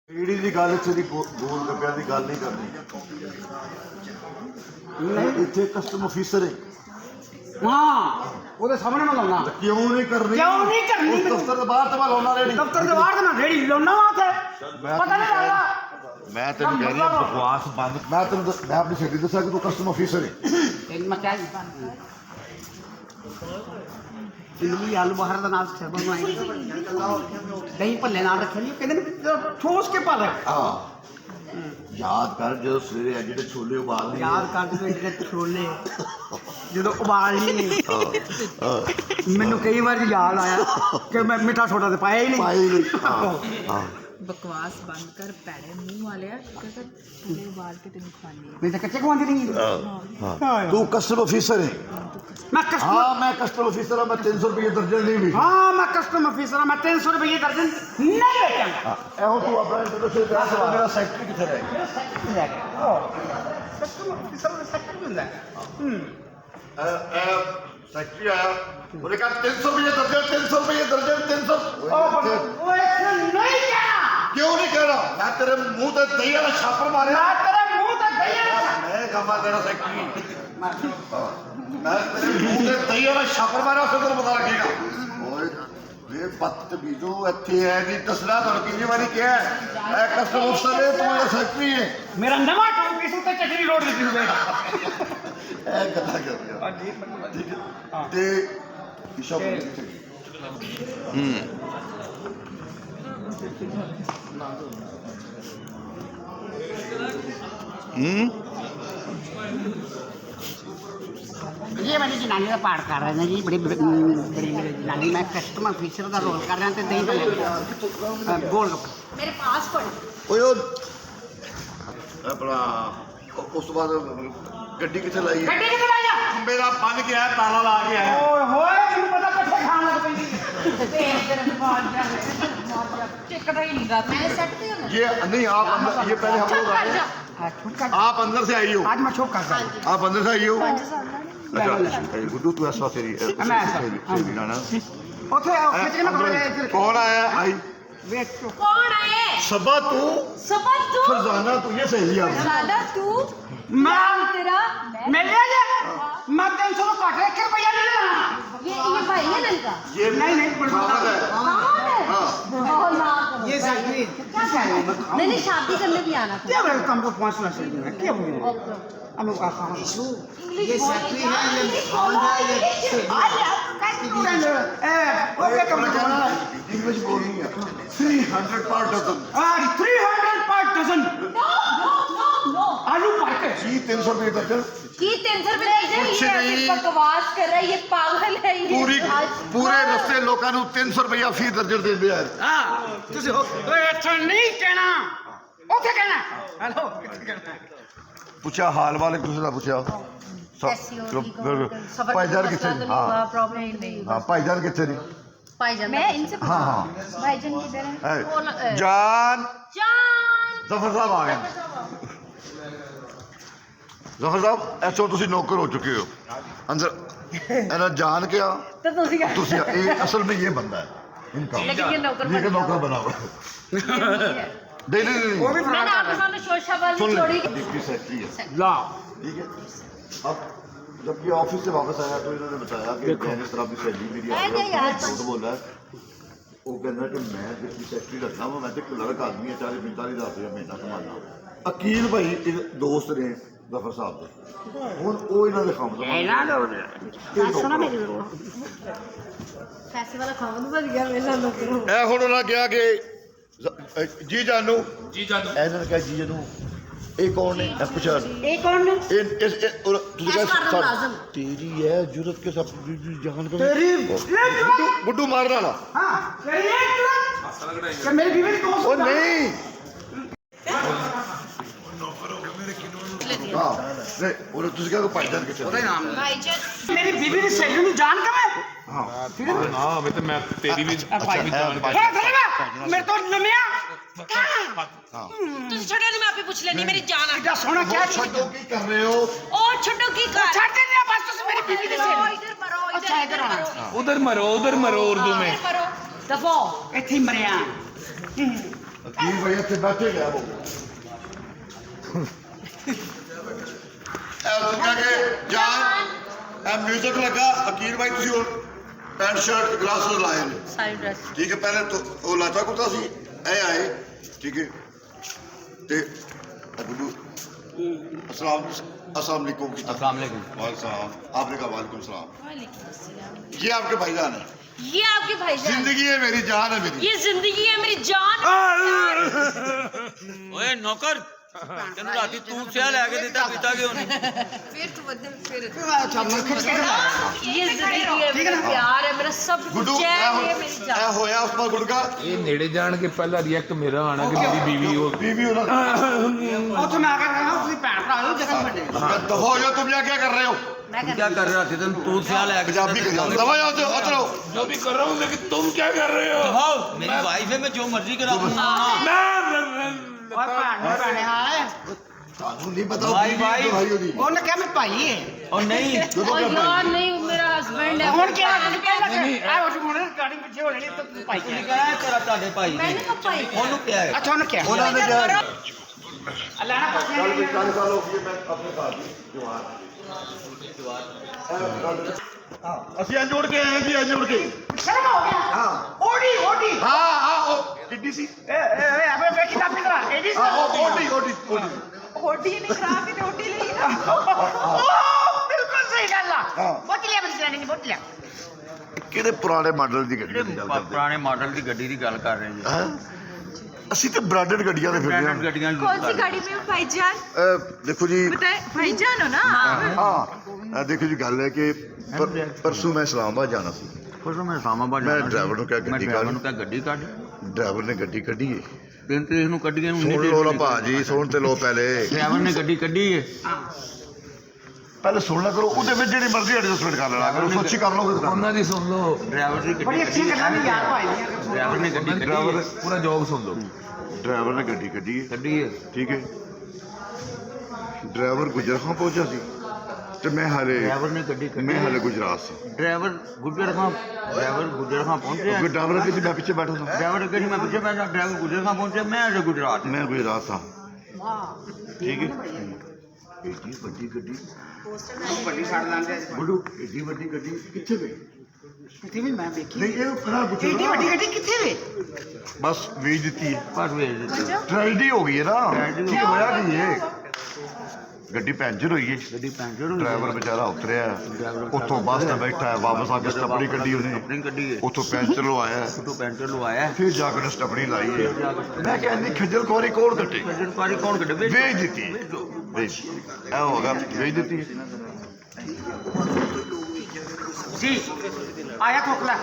ED की गल च गोल गप्पिया की गल नहीं करनी इतने कस्टम ऑफिसर है हाँ ਉਹਦੇ ਸਾਹਮਣੇ ਮੈਂ ਲਾਉਣਾ क्यों नहीं करनी दफ्तर के बाहर तो मैं लाना रेडी ਦਫ਼ਤਰ ਦੇ ਬਾਹਰ ਤੇ ਮੈਂ ਰੇੜੀ ਲਾਉਣਾ ਵਾ ਤੇ ਪਤਾ ਨਹੀਂ ਲੱਗਦਾ मैं तेन कह रही बकवास बंद मैं अपनी छेड़ी दसा कि तू कस्टम ऑफिसर है ਤੈਨੂੰ ਮੈਂ ਕਹਿ ਦਿੱਤਾ ਆਲੂ ਬਾਹਰ ਦਾ ਨਾਲ ਸਰਬਤ ਬਣਾਈ ਦਹੀਂ ਭੱਲੇ ਨਾਲ ਰੱਖੇ ਨਹੀਂ ਕਹਿੰਦੇ ਨੇ ਠੋਸ ਕੇ ਪਾ ਲੈ हाँ याद कर जो सवेरे जेडे छोले उबालने ਯਾਦ ਕਰ ਜਿਹੜੇ ਛੋਲੇ ਜਦੋਂ ਉਬਾਲਣੀ ਮੈਨੂੰ ਕਈ ਵਾਰ ਯਾਦ ਆਇਆ ਕਿ ਮੈਂ ਮਿੱਠਾ ਸੋਡਾ ਤੇ ਪਾਇਆ ਹੀ ਨਹੀਂ बकवास बंद कर पैड़े मुंह वाले छोले उबाल के तेन खवानी नहीं तो कच्चे खवाती नहीं तू कस्टम ऑफिसर है मैं कस्टमर हाँ मैं कस्टम ऑफिसर हूँ मैं 300 रुपये दर्जन नहीं भी हाँ मैं कस्टम ऑफिसर हूँ मैं 300 रुपये दर्जन नहीं बेचूंगा एहो तू अपना इंट्रोडक्शन कर सवाल मेरा सेक्रेटरी किधर है कस्टम ऑफिसर में सेक्रेटरी भी होता है सेक्रेटरी आया उन्होंने कहा 300 रुपये दर्जन 300 वो ऐसा नहीं कहना क्यों नहीं कह रहा मैं तेरे मुंह पे दही वाला छापर मारे मैं तेरे मुंह तक गई मैं कमा तेरा सेक्रेटरी मैं तेरे मुंह पे दही वाला छापर मारा उससे तेरे पता लगेगा ओए ये बदतमीजो ਇੱਥੇ है नहीं दसना तो कितनी बारी क्या है मैं कस्टम ऑफिसर है तू मेरा सेक्रेटरी है मेरा नवा टोल पीस उत्ते चटनी रोड दी हुए ਇਹ ਗੱਲਾਂ ਕਰ ਰਿਹਾ ਠੀਕ ਹੈ ਤੇ ਇਸ਼ਾ ये मेरी जनानी का पाठ कर रहे हैं जी बड़ी बड़ी मेरी जनानी मैं कस्टमर ऑफिसर का रोल कर रहा हूँ दही भले गोल मेरे पास पड़े ਓਏ ਆਪਣਾ ਉਸ ਤੋਂ ਬਾਅਦ ਗੱਡੀ ਕਿੱਥੇ ਲਾਈ ਹੈ गड्डी कितने लाया ਮੇਰਾ ਬੰਨ ਕੇ ਆਇਆ ਤਾਲਾ ਲਾ ਕੇ ਆਇਆ ओए होए मैंने पता कट्ठे खान लग पई टिकट ही नहीं रहा मैं सेट पे हूं ये नहीं आप अंदर ये पहले हम लोग आए आप अंदर से आई हो आज मैं छोक करता हूं आप अंदर से आई हो अच्छा गुड्डू तू ऐसा तेरी मैं ऐसा, तेरी गाना ओथे खिच के मैं कौन आया आई वेट कौन आए सबा तू समझ तू फरजाना तू ये सहेली आ दादा तू मैं तेरा मिल गया मैं 300 को काट रहा 1 रुपया नहीं लेना ये भाई है लड़का ये नहीं खामद है कौन है हाँ ओ ना ये सैलरी क्या कर रहे हैं नहीं शादी करने भी आना था क्या वेलकम को 5 लाख से देना क्या बोल हम लोग आखा ये सैलरी है ये ओके कम इंग्लिश बोलनी है 300 पर डजन 300 पर डजन नो आलू पार्क जी 300 रुपये दर्जन की 300 रुपए दे कुछ ये नहीं। बकवास कर रहा है ये पागल है ये पूरे रस्ते लोगों को 300 रुपया फी दर्जन देंगे यार हां ਤੁਸੀਂ ਓਏ ਇੱਥੇ ਨਹੀਂ ਕਹਿਣਾ ਉੱਥੇ ਕਹਿਣਾ ਹੈਲੋ ਕਿੱਥੇ ਕਹਿਣਾ पूछा हाल वाले किसी ने पूछा भाईजान कितने हाँ प्रॉब्लम नहीं हाँ भाईजान कितने नहीं भाईजान मैं इनसे हाँ हाँ भाईजान किधर है जान जान जफर साहब आ गए जफर साहब ऐसा तुम नौकर हो चुके हो अंदर एना जान क्या तो तुसी क्या तुसी असल में ये बंदा है इनका लेकिन ये नौकर ये नौकर बना हुआ है नहीं वो भी मैंने आपके सामने शोशाबाजी सुन छोड़ी ले डिप्टी सेक्रेटरी है ला ठीक है अब जब ये ऑफिस से वापस आया तो इन्होंने बताया कि मैंने इस तरह की सहेली मेरी आ गई झूठ बोला है वो कहना कि मैं डिप्टी सेक्रेटरी रखना वा मैं तो क्लर्क आदमी है 40-45 हज़ार रुपया महीना कमाना अकील भाई दोस्त ने जफर साहब के हूँ वो इन्होंने काम सुना मेरी पैसे वाला खावन बन गया मेरा नौकर ए हुण उन्होंने कहा कि जी जानू ਇਹਨਾਂ ਨੇ ਕਿਹਾ ਜੀ जानू ਇਹ ਕੌਣ ਨੇ ਪੁੱਛਿਆ एक कौन है तेरी है जरूरत के सब जान कर तेरी गुड्डू मारने वाला हां तेरी एक क्या मेरी बीवी को ओ नहीं हाँ नहीं और तुझे क्या भाईजान के चल भाईजान मेरी बीवी ने सहेली ने जान का मैं हाँ ना मैं तो मैं तेरी भी अच्छा है मेरे तो लमिया हाँ तुसी छोड़ो नहीं मैं आपे पूछ लेनी मेरी जान आ क्या सोना क्या छड्डो की कर रहे हो ओ छोड़ो की कर छੱਡ दे बस तुम मेरी बीवी ने सहेली इधर मरो अच्छा, इधर आना। उधर मरो उर्दू में मरो दफो ਇੱਥੇ ਹੀ ਮਰਿਆ वकील भाई ਇੱਥੇ ਬੈਠੇ ਗਿਆ ਉਹ ਐਸਾ ਕਹਿ ਕੇ ਜਾਨ ਇਹ ਮਿਊਜ਼ਿਕ ਲੱਗਾ ਵਕੀਲ ਭਾਈ ਤੁਸੀਂ ਪੈਂਟ ਸ਼ਰਟ ਗਲਾਸਸ ਲਾਏ ਨੇ ਸਾਰੀ ਡਰੈਸ ठीक है पहले तो वो लाचा कुर्ता सी ए आए ठीक है ते गुड्डू अस्सलाम अस्सलाम वालेकुम अस्सलाम वालेकुम वालेकुम सलाम आपने कहा वालेकुम सलाम वालेकुम अस्सलाम ये आपके भाईजान है ये आपके भाईजान जिंदगी है मेरी जान है मेरी ये जिंदगी है मेरी जान ਓਏ ਨੌਕਰ ਤੈਨੂੰ ਰਾਤੀ ਤੂੰ ਸਿਆ ਲੈ ਕੇ ਦਿੱਤਾ ਪੀਤਾ ਕਿਉਂ ਨਹੀਂ फिर तो बदल फिर अच्छा मैं खिंच के ला ये जिंदगी है मेरा प्यार है मेरा सब गुड्डू कुछ है ये मेरी जान ए होया उस पर गुड़का ਇਹ ਨੇੜੇ ਜਾਣ ਕੇ ਪਹਿਲਾ ਰਿਐਕਟ ਮੇਰਾ ਆਣਾ ਕਿ ਮੇਰੀ ਬੀਵੀ ਹੋ बीवी होना ਉੱਥੇ ਮੈਂ ਕਰ ਰਹਾ ਤੁਸੀਂ ਭੈਣ ਭਰਾ ਹੋ ਜਗ੍ਹਾ ਵੱਡੇ दफा हो जाओ तुम यहाँ क्या कर रहे हो मैं ਕੀ ਕਰ ਰਿਹਾ ਸੀ ਤੈਨੂੰ ਤੂੰ ਸਿਆ ਲੈ ਕੇ पंजाबी के जाओ दफा जाओ उतरो ਜੋ ਵੀ ਕਰ ਰਹਾ ਹੂੰ लेकिन तुम क्या कर रहे हो ਦਿਖਾਓ ਮੇਰੀ ਵਾਈਫ ਹੈ ਮੈਂ ਜੋ ਮਰਜ਼ੀ ਕਰਾਂ ਓਏ ਭੈਣ ਨੂੰ ਭੈਣੇ ਹਾਏ ਤੁਹਾਨੂੰ ਨਹੀਂ ਪਤਾ भाई, भाई। भाई होगी ਉਹਨੇ ਕਿਹਾ ਮੈਂ ਭਾਈ ਹੈ ਉਹ ਨਹੀਂ ओ यार नहीं मेरा हस्बैंड है ਹੁਣ ਕਿਹਾ ਨਹੀਂ ਇਹ ਉਹ ਹੁਣ ਗਾੜੀ ਪਿੱਛੇ ਹੋ ਜਾਣੀ ਤੂੰ ਭਾਈ ਕੀ ਕਰਾਂ ਤੇਰਾ ਤੁਹਾਡੇ ਭਾਈ ਨੇ मैंने कब पाई ਉਹਨੂੰ ਕਿਹਾ ਹੈ ਅੱਛਾ ਉਹਨੇ ਕਿਹਾ ਉਹਨਾਂ ਨੇ ਕਿਹਾ ਲੈਣਾ ਚੱਲ ਪੁੱਛਿਆ ਵੀ 40 ਸਾਲ ਹੋ ਗਏ ਮੈਂ ਆਪਣੇ ਘਰ ਦੀ ਜਵਾਨ ਅਸੀਂ ਅੱਜ ਜੋੜ ਕੇ ਆਏ ਜੀ ਅੱਜ ਜੋੜ ਕੇ ਸ਼ਰਮ ਹੋ ਗਿਆ ਹਾਂ ਓਡੀ ਓਡੀ ਹਾਂ ਹਾਂ ਉਹ ਕਿੱਡੀ ਸੀ ਏ ਅਬੇ ਵੇਖੀ ਤਾਂ ਪਿੰਦਰਾ ਏਡੀ ਹਾਂ ਉਹ ਓਡੀ होटी नहीं खराब है होटी नहीं ਬਿਲਕੁਲ ਸਹੀ ਗੱਲ ਆ ਹਾਂ। ਬੋਤ ਲਿਆ ਬੰਦੇ ਨੇ ਬੋਤ ਲਿਆ ਕਿਹੜੇ ਪੁਰਾਣੇ ਮਾਡਲ ਦੀ ਗੱਡੀ ਦੀ ਗੱਲ ਕਰਦੇ ਪੁਰਾਣੇ ਮਾਡਲ ਦੀ ਗੱਡੀ ਦੀ ਗੱਲ ਕਰ ਰਹੇ ਜੀ ਹੈਂ? ਅਸੀਂ ਤੇ ਬ੍ਰਾਂਡਡ ਗੱਡੀਆਂ ਦੇ ਫਿਰਦੇ ਬ੍ਰਾਂਡਡ ਹਾਂ ਗੱਡੀਆਂ use कौन सी ਕਰ ਰਹੇ। गाड़ी में हो भाईजान ਦੇਖੋ ਜੀ बताए भाईजान हो ना ਹਾਂ ਦੇਖੋ ਜੀ ਗੱਲ ਹੈ ਕਿ ਪਰਸੋਂ ਮੈਂ ਇਸਲਾਮਾਬਾਦ ਜਾਣਾ ਸੀ ਕੁਛ ਮੈਂ ਇਸਲਾਮਾਬਾਦ ਮੈਂ ਜਾਣਾ ਸੀ। ਡਰਾਈਵਰ ਨੂੰ ਕਿਹਾ ਮੈਂ ਗੱਡੀ ਡਰਾਈਵਰ ਕੱਢ। ਨੂੰ ਕਿਹਾ ਗੱਡੀ ਕੱਢ ਡਰਾਈਵਰ ਨੇ ਗੱਡੀ ਕੱਢੀ ਏ ਤਿੰਨ ਤਰੀਕ ਨੂੰ ਕੱਢੀਆਂ ਨੂੰ ਸੁਣ ਲਓ ਨਾ ਭਾਜੀ ਸੁਣ ਤੇ ਲੋ ਪਹਿਲੇ ਡਰਾਈਵਰ ਨੇ ਗੱਡੀ ਕੱਢੀ ਹੈ ਪਹਿਲੇ ਸੁਣ ਲਿਆ ਕਰੋ ਉਹਦੇ ਵਿੱਚ ਜਿਹੜੀ ਮਰਜ਼ੀ ਐਡਜਸਟਮੈਂਟ ਕਰ ਲੈਣਾ ਕਰੋ ਸੋਚੀ ਕਰ ਲਓਗੇ ਤਾਂ ਉਹਨਾਂ ਦੀ ਸੁਣ ਲਓ ਡਰਾਈਵਰ ਦੀ ਬੜੀ ਗੱਡੀ ਅੱਛੀ ਗੱਲਾਂ ਨਹੀਂ ਯਾਰ ਭਾਈ ਦੀਆਂ ਡਰਾਈਵਰ ਨੇ ਗੱਡੀ ਕੱਢੀ ਡਰਾਈਵਰ ਹੈ ਪੂਰਾ ਜੋਬ ਸੁਣ ਲਓ ਡਰਾਈਵਰ ਨੇ ਗੱਡੀ ਕੱਢੀ ਏ ਕੱਢੀ ਹੈ ਠੀਕ ਹੈ ਡਰਾਈਵਰ ਗੁਜਰਾਤ ਪਹੁੰਚਿਆ ਸੀ ਤੇ ਮੈਂ ਹਾਲੇ ਡਰਾਈਵਰ ਨੇ ਗੱਡੀ ਕੱਢੀ ਮੈਂ ਹਾਲੇ ਗੁਜਰਾਤ ਸੀ ਡਰਾਈਵਰ ਗੁਜਰ ਖਾਂ ਪਹੁੰਚਿਆ ਕਿਉਂਕਿ ਡਰਾਈਵਰ ਕਿਸੇ ਮੈਂ ਪਿੱਛੇ ਬੈਠਾ ਸੀ ਡਰਾਈਵਰ ਗੱਡੀ ਮੈਂ ਪਿੱਛੇ ਬੈਠਾ ਡਰਾਈਵਰ ਗੁਜਰ ਖਾਂ ਪਹੁੰਚਿਆ ਮੈਂ ਅਜੇ ਗੁਜਰਾਤ ਮੈਂ ਗੁਜਰਾਤ ਸਾਂ ਠੀਕ ਹੈ ਏਡੀ ਵੱਡੀ ਗੱਡੀ ਵੱਡੀ ਛੱਡ ਲਾਂਦੇ ਬੜੂ ਏਡੀ ਵੱਡੀ ਗੱਡੀ ਕਿੱਥੇ ਗਈ ਕਿਤੇ ਵੀ ਮੈਂ ਵੇਖੀ ਨਹੀਂ ਇਹ ਖੜਾ ਏਡੀ ਵੱਡੀ ਗੱਡੀ ਕਿੱਥੇ ਵੇ ਬਸ ਵੇਚ ਦਿੱਤੀ ਹੈ ਪਰ ਵੇਚ ਦਿੱਤੀ ਟ੍ਰੈਜਡੀ ਹੋ ਗਈ ਹੈ ਨਾ Tragedy ਕੀ ਹੋਇਆ ਕੀ ਹੈ ਗੱਡੀ ਪੈਂਚਰ ਹੋਈ ਹੈ ਗੱਡੀ ਪੈਂਚਰ ਹੋ ਡਰਾਈਵਰ ਵਿਚਾਰਾ ਉਤਰਿਆ ਉੱਥੋਂ ਬੱਸ ਤੇ ਬੈਠਾ ਹੈ ਵਾਪਸ ਆ ਕੇ ਸਟੱਪਣੀ ਕੱਢੀ ਉਹਨੇ ਆਪਣੀ ਗੱਡੀ ਹੈ ਉੱਥੋਂ ਪੈਂਚਰ ਲਵਾਇਆ ਤੋਂ ਪੈਂਚਰ ਲਵਾਇਆ ਫਿਰ ਜਾ ਕੇ ਉਹਨੇ ਸਟੱਪਣੀ ਲਾਈ ਹੈ ਮੈਂ ਕਹਿੰਦੀ ਖੱਜਲ ਖੁਆਰੀ ਕੋਣ ਕੱਟੇ ਸਰਕਾਰੀ ਕੌਣ ਕੱਢੇ ਵੇਚ ਵੇਚ ਦਿੱਤੀ ਹੈ। ਵੇਚ ਇਹ ਹੋਗਾ ਵੇਚ ਦਿੱਤੀ ਹੈ। ਜੀ ਆਇਆ ਖੋਖਲਾ